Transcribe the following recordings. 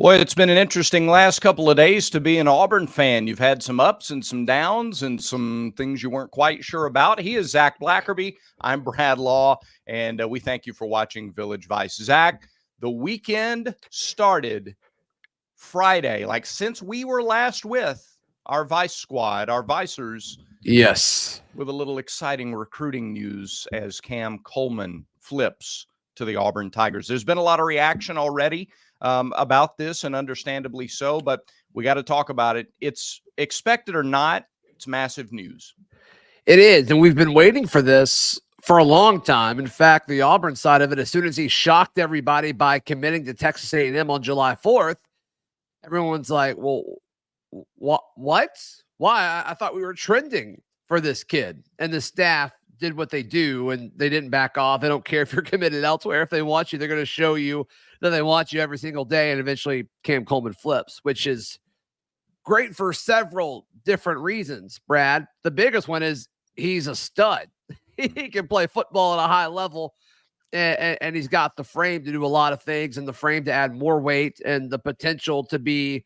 Boy, it's been an interesting last couple of days to be an Auburn fan. You've had some ups and some downs and some things you weren't quite sure about. He is Zach Blackerby. I'm Brad Law, and we thank you for watching Village Vice. Zach, the weekend started Friday. Like since we were last with our Vice squad, our Vicers. Yes. With a little exciting recruiting news as Cam Coleman flips to the Auburn Tigers. There's been a lot of reaction already about this, and understandably so, but we got to talk about it. It's expected or not, it's massive news. It is, and we've been waiting for this for a long time. In fact, the Auburn side of it, as soon as he shocked everybody by committing to Texas A&M on July 4th, everyone's like, well, what? Why? I thought we were trending for this kid. And the staff did what they do, and they didn't back off. They don't care if you're committed elsewhere. If they want you, they're going to show you that they want you every single day. And eventually Cam Coleman flips, which is great for several different reasons, Brad. The biggest one is he's a stud. He can play football at a high level, and he's got the frame to do a lot of things, and the frame to add more weight, and the potential to be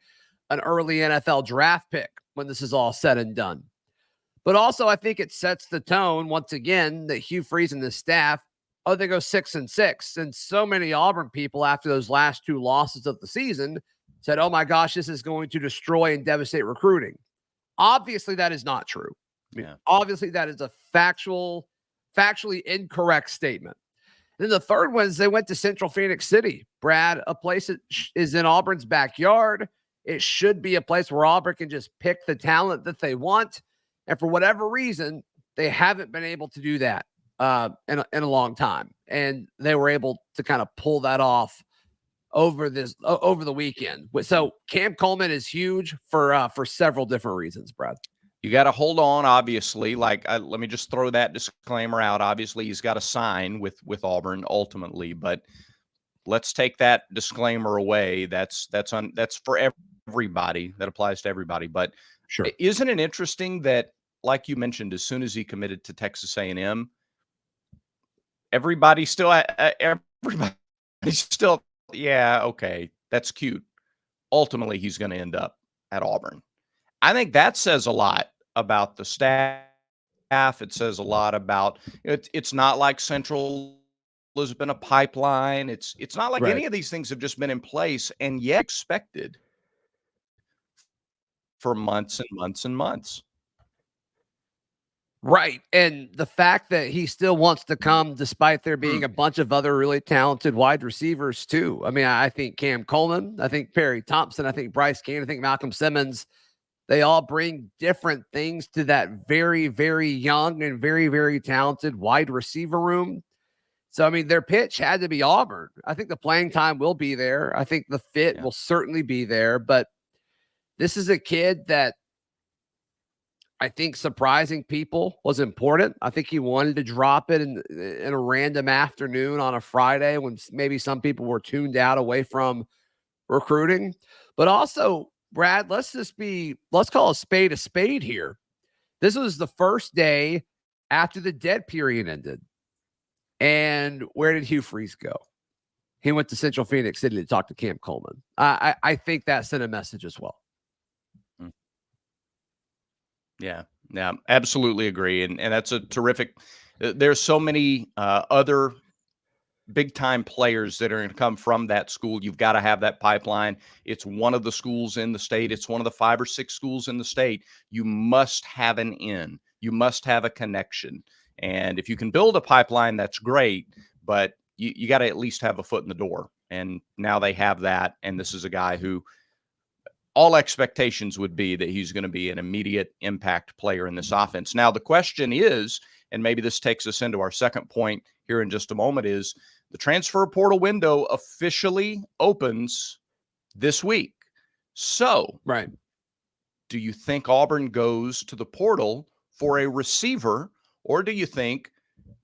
an early NFL draft pick when this is all said and done. But also, I think it sets the tone once again that Hugh Freeze and the staff, they go 6-6. And so many Auburn people after those last two losses of the season said, oh my gosh, this is going to destroy and devastate recruiting. Obviously, that is not true. Yeah. Obviously, that is a factually incorrect statement. And then the third one is they went to Central Phoenix City, Brad, a place that is in Auburn's backyard. It should be a place where Auburn can just pick the talent that they want. And for whatever reason, they haven't been able to do that in a long time. And they were able to kind of pull that off over the weekend. So Cam Coleman is huge for several different reasons, Brad. You got to hold on, obviously. Let me just throw that disclaimer out. Obviously, he's got to sign with Auburn ultimately, but let's take that disclaimer away. That's for everybody. That applies to everybody. But sure, isn't it interesting that, like you mentioned, as soon as he committed to Texas A&M, everybody still, yeah, okay, that's cute. Ultimately, he's going to end up at Auburn. I think that says a lot about the staff. It says a lot about it. It's not like Central has been a pipeline. It's not like any of these things have just been in place and yet expected for months and months and months. Right. And the fact that he still wants to come despite there being a bunch of other really talented wide receivers too. I mean, I think Cam Coleman, I think Perry Thompson, I think Bryce Kane, I think Malcolm Simmons, they all bring different things to that very, very young and very, very talented wide receiver room. So, I mean, their pitch had to be Auburn. I think the playing time will be there. I think the fit will certainly be there. But this is a kid that I think surprising people was important. I think he wanted to drop it in a random afternoon on a Friday when maybe some people were tuned out away from recruiting. But also, Brad, let's call a spade here. This was the first day after the dead period ended. And where did Hugh Freeze go? He went to Central Phoenix City to talk to Cam Coleman. I think that sent a message as well. Yeah, absolutely agree. And that's a terrific, there's so many other big time players that are going to come from that school. You've got to have that pipeline. It's one of the schools in the state. It's one of the 5 or 6 schools in the state. You must have an in. You must have a connection. And if you can build a pipeline, that's great, but you got to at least have a foot in the door. And now they have that. And this is a guy who all expectations would be that he's going to be an immediate impact player in this offense. Now, the question is, and maybe this takes us into our second point here in just a moment, is the transfer portal window officially opens this week. So, do you think Auburn goes to the portal for a receiver, or do you think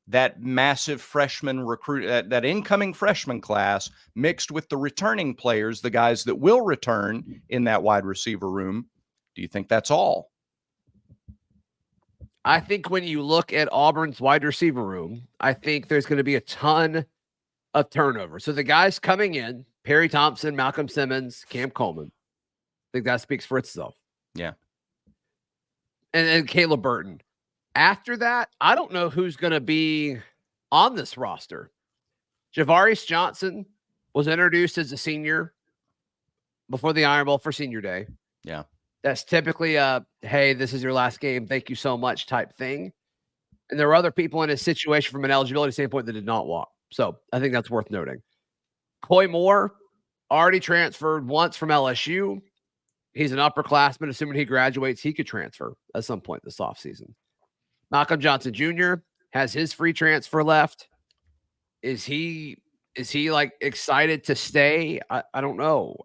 that massive freshman recruit, that incoming freshman class mixed with the returning players, the guys that will return in that wide receiver room, do you think that's all? I think when you look at Auburn's wide receiver room, I think there's going to be a ton of turnover. So the guys coming in, Perry Thompson, Malcolm Simmons, Cam Coleman. I think that speaks for itself. Yeah. And Caleb Burton. After that, I don't know who's going to be on this roster. Javarius Johnson was introduced as a senior before the Iron Bowl for Senior Day. Yeah. That's typically a, hey, this is your last game, thank you so much type thing. And there were other people in his situation from an eligibility standpoint that did not walk. So I think that's worth noting. Coy Moore already transferred once from LSU. He's an upperclassman. Assuming he graduates, he could transfer at some point this offseason. Malcolm Johnson Jr. has his free transfer left. Is he like excited to stay? I don't know.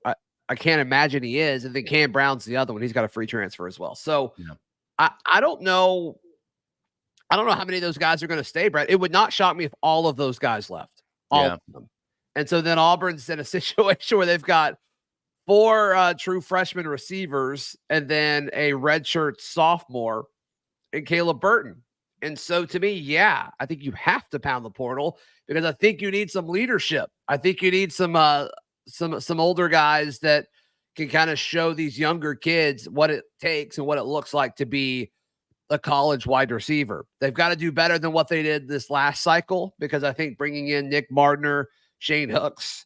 I can't imagine he is. And then Cam Brown's the other one. He's got a free transfer as well. So Yeah. I don't know. I don't know how many of those guys are going to stay, Brett. It would not shock me if all of those guys left. All of them. And so then Auburn's in a situation where they've got 4 true freshman receivers and then a redshirt sophomore and Caleb Burton. And so to me, yeah, I think you have to pound the portal because I think you need some leadership. I think you need some older guys that can kind of show these younger kids what it takes and what it looks like to be a college wide receiver. They've got to do better than what they did this last cycle because I think bringing in Nick Mardner, Shane Hooks,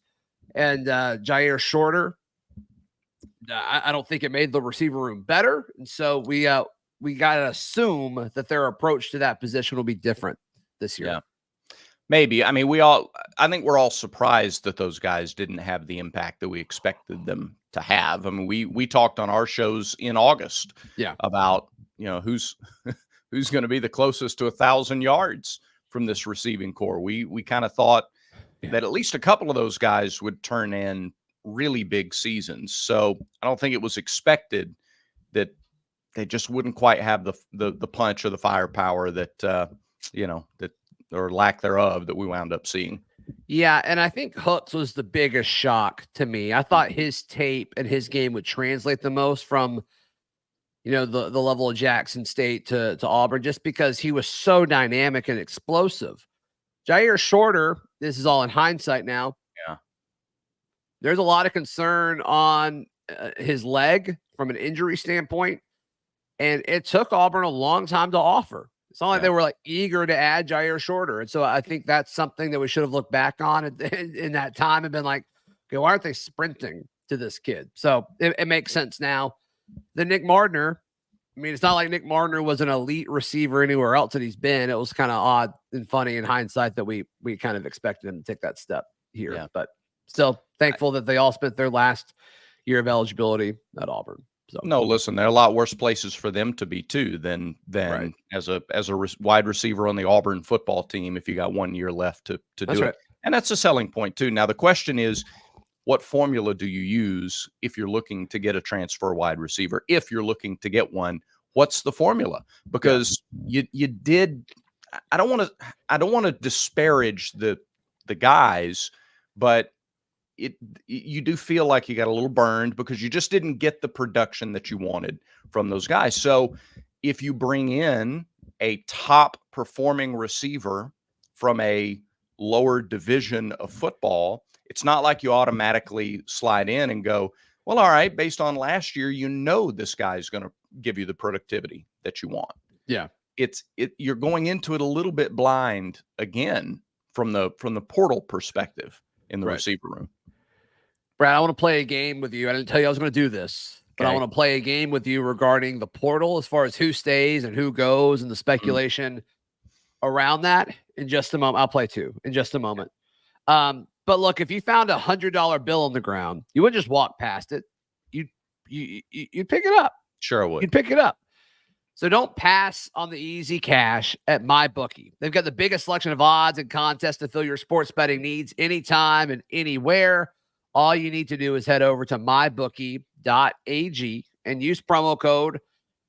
and Jair Shorter, I don't think it made the receiver room better. And so we got to assume that their approach to that position will be different this year. Yeah. Maybe. I mean, I think we're all surprised that those guys didn't have the impact that we expected them to have. I mean, we talked on our shows in August about, who's going to be the closest to 1,000 yards from this receiving core. We kind of thought that at least a couple of those guys would turn in really big seasons. So I don't think it was expected that they just wouldn't quite have the punch or the firepower that or lack thereof that we wound up seeing. Yeah, and I think Hooks was the biggest shock to me. I thought his tape and his game would translate the most from the level of Jackson State to Auburn, just because he was so dynamic and explosive. Jair Shorter, this is all in hindsight now. Yeah. There's a lot of concern on his leg from an injury standpoint, and it took Auburn a long time to offer. It's not like they were like eager to add Jair Shorter. And so I think that's something that we should have looked back on in that time and been like, okay, why aren't they sprinting to this kid? So it makes sense now. The Nick Mardner, I mean, it's not like Nick Mardner was an elite receiver anywhere else that he's been. It was kind of odd and funny in hindsight that we kind of expected him to take that step here. Yeah. But still thankful that they all spent their last year of eligibility at Auburn. So. No, listen, there are a lot worse places for them to be too than right. as a wide receiver on the Auburn football team if you got 1 year left to do it. And that's a selling point too. Now the question is, what formula do you use if you're looking to get a transfer wide receiver? If you're looking to get one, what's the formula? Because you did. I don't want to disparage the guys, but you do feel like you got a little burned because you just didn't get the production that you wanted from those guys. So if you bring in a top performing receiver from a lower division of football, it's not like you automatically slide in and go, well, all right, based on last year, this guy's going to give you the productivity that you want. Yeah. You're going into it a little bit blind again from the portal perspective in the receiver room. Brad, I want to play a game with you. I didn't tell you I was going to do this, but I want to play a game with you regarding the portal as far as who stays and who goes and the speculation around that in just a moment. I'll play two in just a moment. But look, if you found $100 bill on the ground, you wouldn't just walk past it. You'd pick it up. Sure, I would. You'd pick it up. So don't pass on the easy cash at MyBookie. They've got the biggest selection of odds and contests to fill your sports betting needs anytime and anywhere. All you need to do is head over to mybookie.ag and use promo code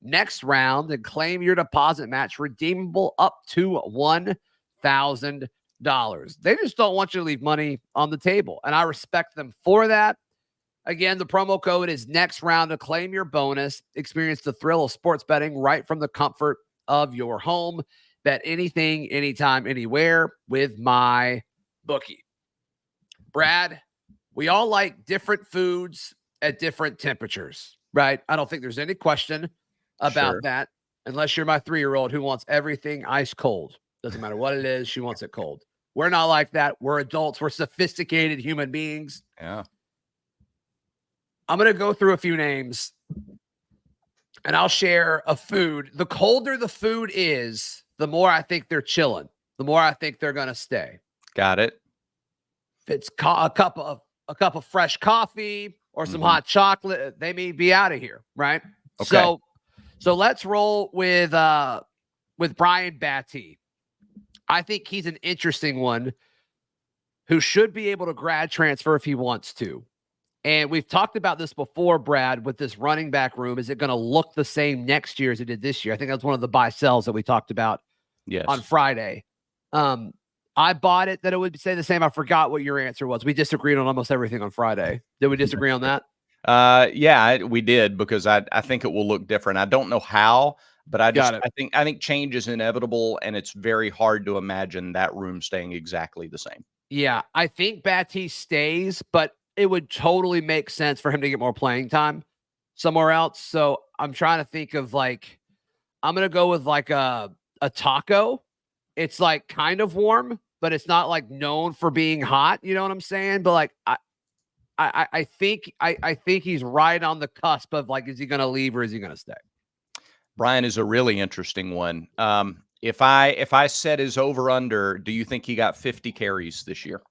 NEXTROUND and claim your deposit match redeemable up to $1,000. They just don't want you to leave money on the table, and I respect them for that. Again, the promo code is NEXTROUND to claim your bonus. Experience the thrill of sports betting right from the comfort of your home. Bet anything, anytime, anywhere with MyBookie. Brad, We all like different foods at different temperatures, right? I don't think there's any question about Sure. that, unless you're my 3-year-old who wants everything ice cold. Doesn't matter what it is, she wants it cold. We're not like that. We're adults. We're sophisticated human beings. Yeah. I'm going to go through a few names and I'll share a food. The colder the food is, the more I think they're chilling, the more I think they're going to stay. Got it. If it's a cup of fresh coffee or some hot chocolate, they may be out of here, right? Okay. So let's roll with Brian Batty. I think he's an interesting one who should be able to grad transfer if he wants to. And we've talked about this before, Brad, with this running back room. Is it going to look the same next year as it did this year? I think that's one of the buy sells that we talked about on Friday. I bought it that it would say the same. I forgot what your answer was. We disagreed on almost everything on Friday. Did we disagree on that? Yeah, we did, because I think it will look different. I don't know how, but I think change is inevitable, and it's very hard to imagine that room staying exactly the same. Yeah, I think Batty stays, but it would totally make sense for him to get more playing time somewhere else. So I'm trying to think of I'm going to go with a taco. It's like kind of warm, but it's not like known for being hot. You know what I'm saying? But I think he's right on the cusp of is he going to leave or is he going to stay? Brian is a really interesting one. If I set his over under, do you think he got 50 carries this year?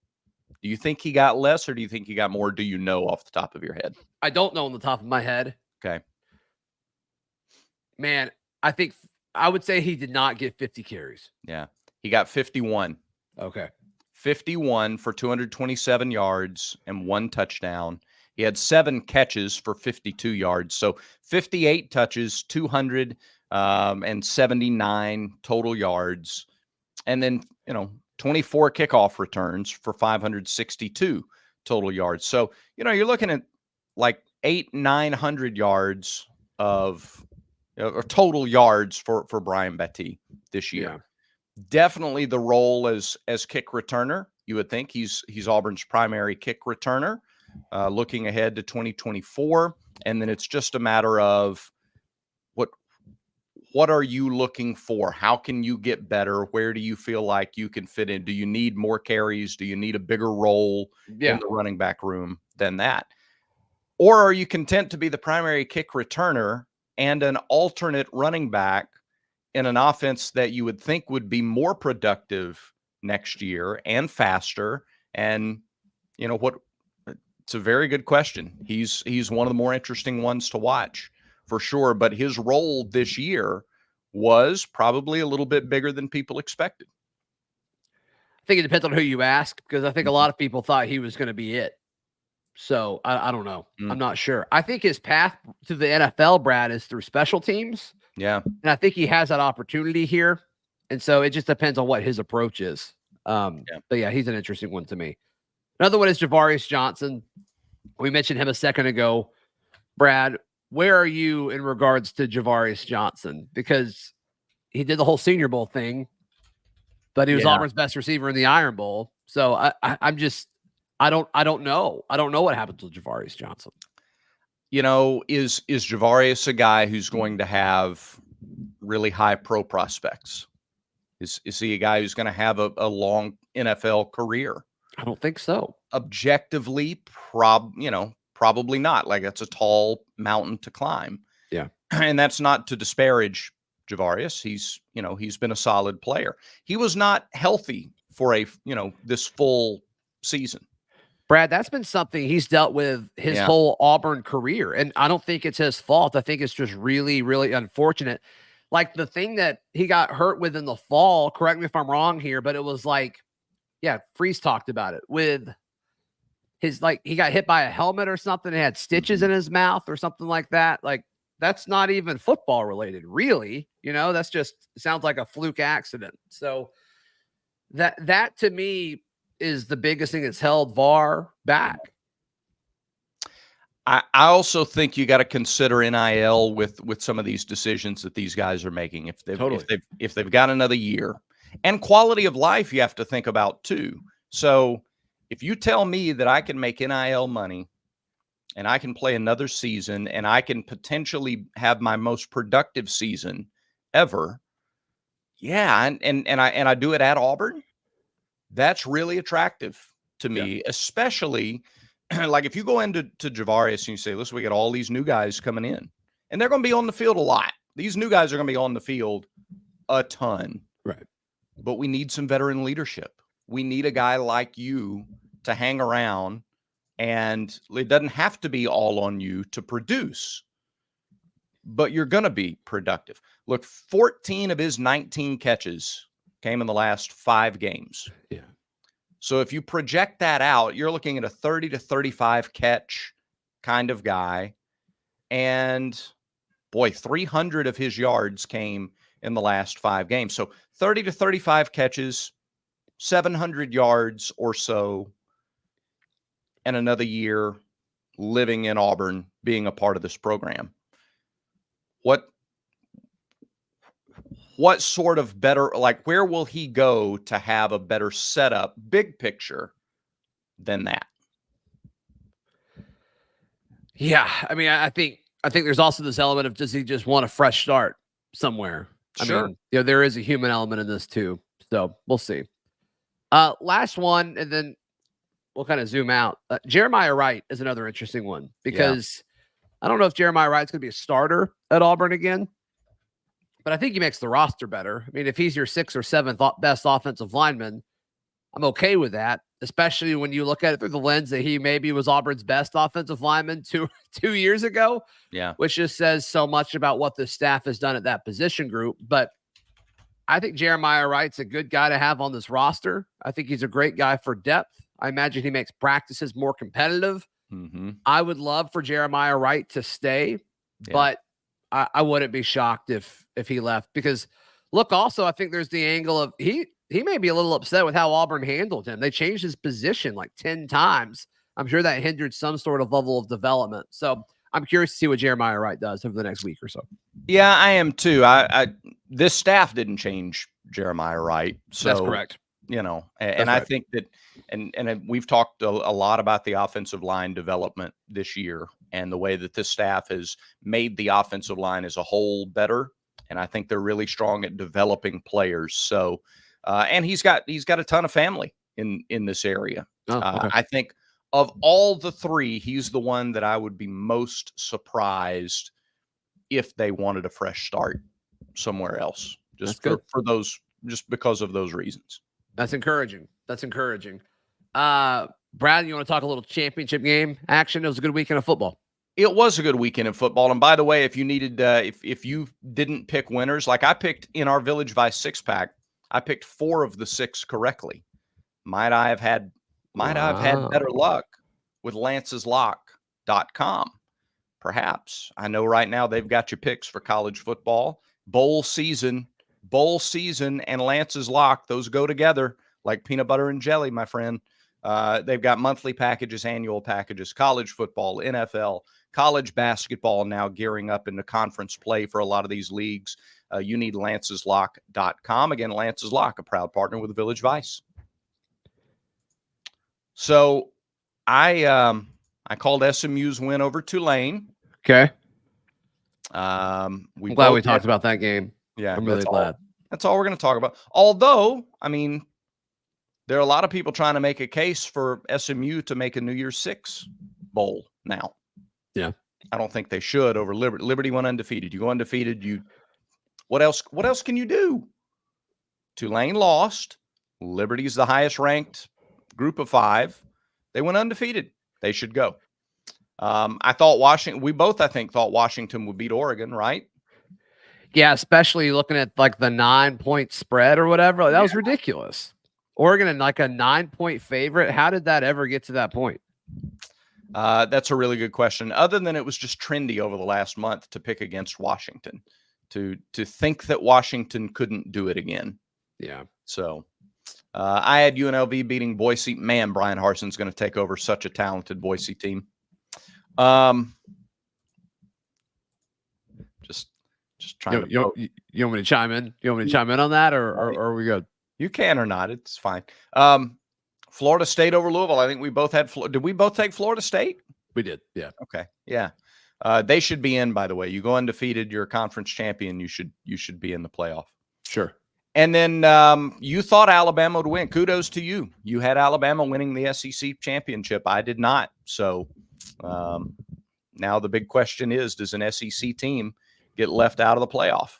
Do you think he got less, or do you think he got more? Do you know off the top of your head? I don't know on the top of my head. Okay. Man, I would say he did not get 50 carries. Yeah. He got 51. Okay. 51 for 227 yards and 1 touchdown. He had 7 catches for 52 yards. So 58 touches, 279 total yards. And then, 24 kickoff returns for 562 total yards. So, you're looking at 900 yards of or total yards for Brian Batty this year. Yeah. Definitely the role as kick returner. You would think he's Auburn's primary kick returner, looking ahead to 2024. And then it's just a matter of what are you looking for? How can you get better? Where do you feel like you can fit in? Do you need more carries? Do you need a bigger role in the running back room than that? Or are you content to be the primary kick returner and an alternate running back in an offense that you would think would be more productive next year and faster? And it's a very good question. He's one of the more interesting ones to watch for sure, but his role this year was probably a little bit bigger than people expected. I think it depends on who you ask, because I think a lot of people thought he was going to be it. So I don't know. I'm not sure. I think his path to the NFL, Brad, is through special teams. Yeah. And I think he has that opportunity here. And so it just depends on what his approach is. But yeah, he's an interesting one to me. Another one is Javarius Johnson. We mentioned him a second ago. Brad, where are you in regards to Javarius Johnson? Because he did the whole Senior Bowl thing, but he was Auburn's best receiver in the Iron Bowl. So I don't know. I don't know what happens with Javarius Johnson. Is Javarius a guy who's going to have really high pro prospects? Is he a guy who's going to have a long NFL career? I don't think so. Objectively, probably not. That's a tall mountain to climb. Yeah. And that's not to disparage Javarius. He's been a solid player. He was not healthy for this full season. Brad, that's been something he's dealt with his whole Auburn career. And I don't think it's his fault. I think it's just really, really unfortunate. The thing that he got hurt with in the fall, correct me if I'm wrong here, but it was Freeze talked about it with his, he got hit by a helmet or something and had stitches in his mouth or something like that. That's not even football related, really. That's just sounds like a fluke accident. So that to me is the biggest thing that's held VAR back. I also think you got to consider NIL with some of these decisions that these guys are making. If they've got another year, and quality of life, you have to think about too. So If you tell me that I can make NIL money and I can play another season and I can potentially have my most productive season ever, yeah, and I do it at Auburn, that's really attractive to Yeah. me, especially like if you go into Javarius and you say, listen, we got all these new guys coming in, and they're going to be on the field a lot. These new guys are going to be on the field a ton. Right. But we need some veteran leadership. We need a guy like you to hang around, and it doesn't have to be all on you to produce, but you're going to be productive. Look, 14 of his 19 catches came in the last 5 games. Yeah. So if you project that out, you're looking at a 30 to 35 catch kind of guy. And boy, 300 of his yards came in the last 5 games. So 30 to 35 catches, 700 yards or so, and another year living in Auburn, being a part of this program. What sort of better, like, where will he go to have a better setup, big picture, than that? Yeah, I mean, I think there's also this element of, does he just want a fresh start somewhere? Sure. I mean, there is a human element in this too. So we'll see. Last one, and then we'll kind of zoom out. Jeremiah Wright is another interesting one because I don't know if Jeremiah Wright's going to be a starter at Auburn again, but I think he makes the roster better. I mean, if he's your 6th or 7th best offensive lineman, I'm okay with that, especially when you look at it through the lens that he maybe was Auburn's best offensive lineman two years ago. Yeah. Which just says so much about what the staff has done at that position group. But I think Jeremiah Wright's a good guy to have on this roster. I think he's a great guy for depth. I imagine he makes practices more competitive. Mm-hmm. I would love for Jeremiah Wright to stay, but I wouldn't be shocked if he left, because look, also, I think there's the angle of he may be a little upset with how Auburn handled him. They changed his position like 10 times. I'm sure that hindered some sort of level of development. So I'm curious to see what Jeremiah Wright does over the next week or so. Yeah, I am too. This staff didn't change Jeremiah Wright. So that's correct. You know, and I think that, and we've talked a lot about the offensive line development this year and the way that this staff has made the offensive line as a whole better. And I think they're really strong at developing players. So, and he's got a ton of family in this area. Okay. I think of all the 3, he's the one that I would be most surprised if they wanted a fresh start somewhere else, just just because of those reasons. That's encouraging. Brad, you want to talk a little championship game action? It was a good weekend of football. It was a good weekend of football. And by the way, if you needed, if you didn't pick winners, like I picked in our Village Vice 6-pack, I picked 4 of the 6 correctly. Might I have had better luck with lanceslock.com? Perhaps. I know right now they've got your picks for college football, bowl season, and Lance's Lock. Those go together like peanut butter and jelly, my friend. They've got monthly packages, annual packages, college football, NFL, college basketball, now gearing up into conference play for a lot of these leagues. You need lanceslock.com. Again, Lance's Lock, a proud partner with Village Vice. So I called SMU's win over Tulane. Okay. I'm glad we talked about that game. Yeah, I'm really glad. That's all we're going to talk about. Although, I mean, there are a lot of people trying to make a case for SMU to make a New Year's 6 bowl now. Yeah. I don't think they should over Liberty. Liberty went undefeated. You go undefeated, what else can you do? Tulane lost. Liberty's the highest ranked group of 5. They went undefeated. They should go. I thought we both, I think, thought Washington would beat Oregon, right? Yeah, especially looking at like the 9-point spread or whatever. That was ridiculous. Oregon and like a 9-point favorite. How did that ever get to that point? That's a really good question. Other than it was just trendy over the last month to pick against Washington, to think that Washington couldn't do it again. Yeah. So I had UNLV beating Boise. Man, Brian Harson's going to take over such a talented Boise team. Just trying you want me to chime in? You want me to chime in on that, or are we good? You can or not. It's fine. Florida State over Louisville. I think we both had. Did we both take Florida State? We did. Yeah. Okay. Yeah. They should be in, by the way. You go undefeated, you're a conference champion. You should be in the playoff. Sure. And then you thought Alabama would win. Kudos to you. You had Alabama winning the SEC championship. I did not. So now the big question is, does an SEC team get left out of the playoff?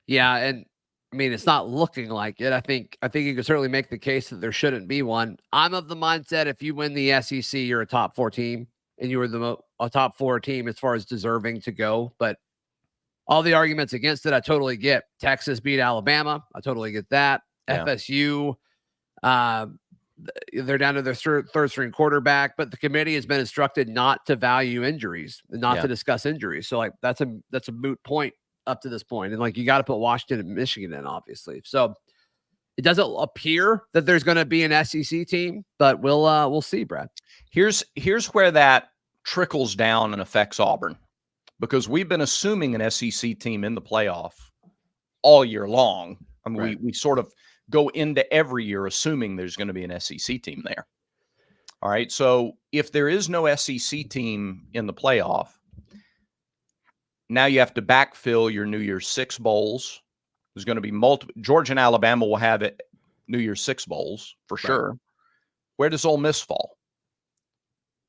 Yeah, and I mean, it's not looking like it. I think you can certainly make the case that there shouldn't be one. I'm of the mindset if you win the SEC, you're a top 4 team, and you were a top 4 team as far as deserving to go. But all the arguments against it, I totally get. Texas beat Alabama. I totally get that. Yeah. FSU, they're down to their third string quarterback, but the committee has been instructed not to value injuries, not to discuss injuries. So like that's a moot point up to this point. And like you got to put Washington and Michigan in, obviously. So it doesn't appear that there's going to be an SEC team, but we'll see, Brad. Here's where that trickles down and affects Auburn, because we've been assuming an SEC team in the playoff all year long. I mean, right. we sort of go into every year assuming there's going to be an SEC team there. All right. So if there is no SEC team in the playoff, now you have to backfill your New Year's Six bowls. There's going to be multiple. Georgia and Alabama will have it New Year's Six bowls for sure. Where does Ole Miss fall?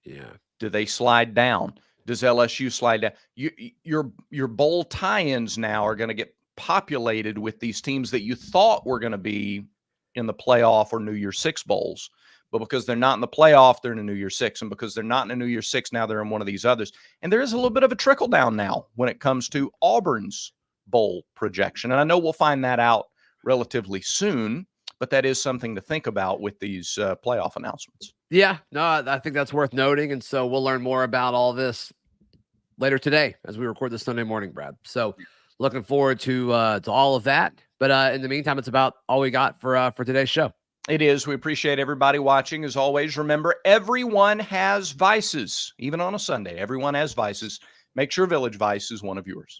Yeah. Do they slide down? Does LSU slide down? Your bowl tie-ins now are going to get populated with these teams that you thought were going to be in the playoff or New Year's Six bowls. But because they're not in the playoff, they're in a New Year's Six. And because they're not in a New Year's Six, now they're in one of these others. And there is a little bit of a trickle down now when it comes to Auburn's bowl projection. And I know we'll find that out relatively soon, but that is something to think about with these playoff announcements. Yeah, no, I think that's worth noting. And so we'll learn more about all this later today as we record this Sunday morning, Brad. So looking forward to all of that. But in the meantime, it's about all we got for today's show. It is. We appreciate everybody watching. As always, remember, everyone has vices. Even on a Sunday, everyone has vices. Make sure Village Vice is one of yours.